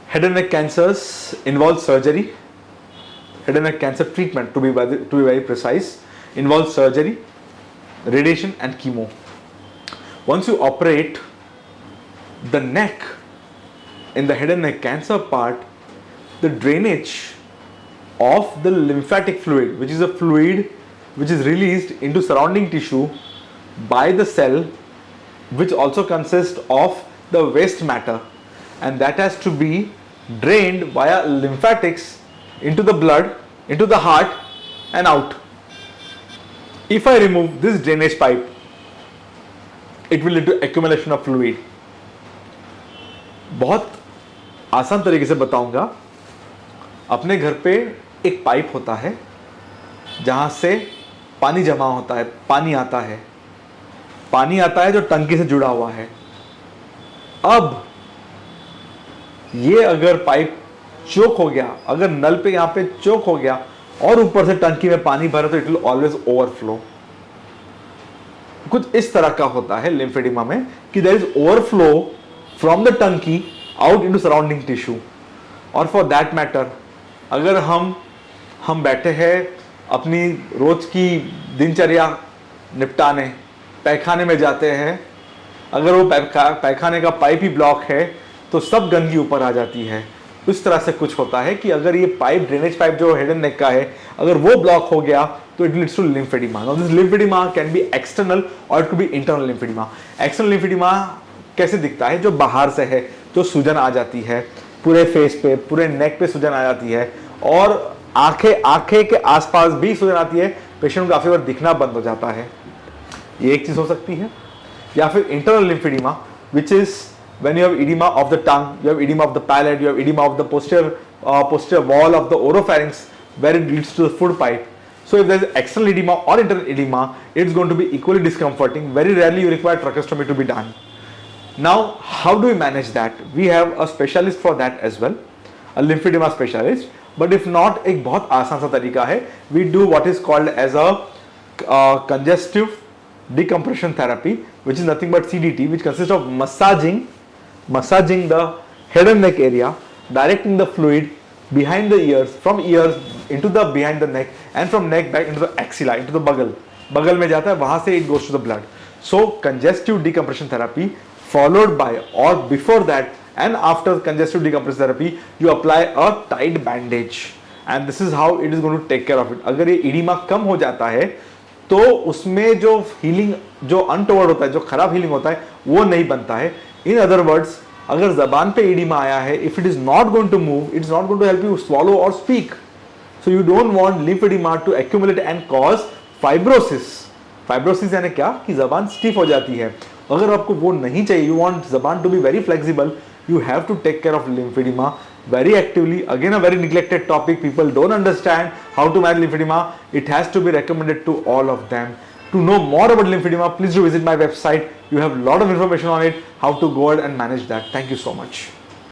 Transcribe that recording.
Head and neck cancers involve surgery. Head and neck cancer treatment, to be very precise, involves surgery, radiation and chemo. Once you operate the neck, in the head and neck cancer part, the drainage of the lymphatic fluid, which is a fluid which is released into surrounding tissue by the cell, which also consists of the waste matter, and that has to be drained via lymphatics into the blood, into the heart and out. If I remove this drainage pipe, it will lead to accumulation of fluid. बहुत आसान तरीके से बताऊंगा. अपने घर पे एक pipe होता है जहां से पानी जमा होता है, पानी आता है जो टंकी से जुड़ा हुआ है. अब ये अगर पाइप चोक हो गया, अगर नल पे यहां पे चोक हो गया और ऊपर से टंकी में पानी भरा, तो इट विल ऑलवेज ओवरफ्लो. कुछ इस तरह का होता है लिम्फेडिमा में कि there is overflow from the टंकी आउट इनटू सराउंडिंग टिश्यू. और फॉर दैट मैटर, अगर हम बैठे हैं अपनी रोज की दिनचर्या निपटाने, पैखाने में जाते हैं, अगर वो पैखाने का पाइप ही ब्लॉक है तो सब गंदगी ऊपर आ जाती है. इस तरह से कुछ होता है कि अगर ये पाइप, ड्रेनेज पाइप जो हेड एंड नेक का है, अगर वो ब्लॉक हो गया तो it leads to lymphoedema. Now this lymphoedema can be external और it could be internal lymphoedema. External lymphoedema कैसे दिखता है? जो बाहर से है, जो सूजन आ जाती है पूरे फेस पे, पूरे नेक पे सूजन आ जाती है और आंखें के आसपास भी सूजन आती है, पेशेंट को काफी बार दिखना बंद हो जाता है. ये एक चीज हो सकती है. या फिर internal lymphoedema, which is when you have edema of the tongue, you have edema of the palate, you have edema of the posterior wall of the oropharynx, where it leads to the food pipe. So if there is external edema or internal edema, it's going to be equally discomforting. Very rarely you require tracheostomy to be done. Now, how do we manage that? We have a specialist for that as well, a lymphedema specialist. But if not, एक बहुत आसान सा तरीका है. We do what is called as a congestive decompression therapy, which is nothing but CDT, which consists of massaging the head and neck area, directing the fluid behind the ears, from ears into the behind the neck, and from neck back into the axilla, into the बगल में जाता है, वहां से it goes to the blood. So congestive decompression therapy followed by, or before that and after congestive decompression therapy, you apply a tight bandage, and this is how it is going to take care of it. अगर ये edema कम हो जाता है तो उसमें जो healing, जो untoward होता है, जो खराब हीलिंग होता है, वो नहीं बनता है. इन अदर वर्ड्स, अगर जबान पे एडिमा आया है, if it is not going to move, it is not going to help you swallow और speak. So you don't want lymphoedema to accumulate and cause fibrosis. Fibrosis यानी क्या? कि जबान स्टिफ हो जाती है. अगर आपको वो नहीं चाहिए, यू वांट जबान to be very flexible, you have to take care of lymphedema very actively. Again, a very neglected topic. People don't understand how to manage lymphedema. It has to be recommended to all of them. To know more about lymphedema, please do visit my website. You have a lot of information on it, how to go ahead and manage that. Thank you so much.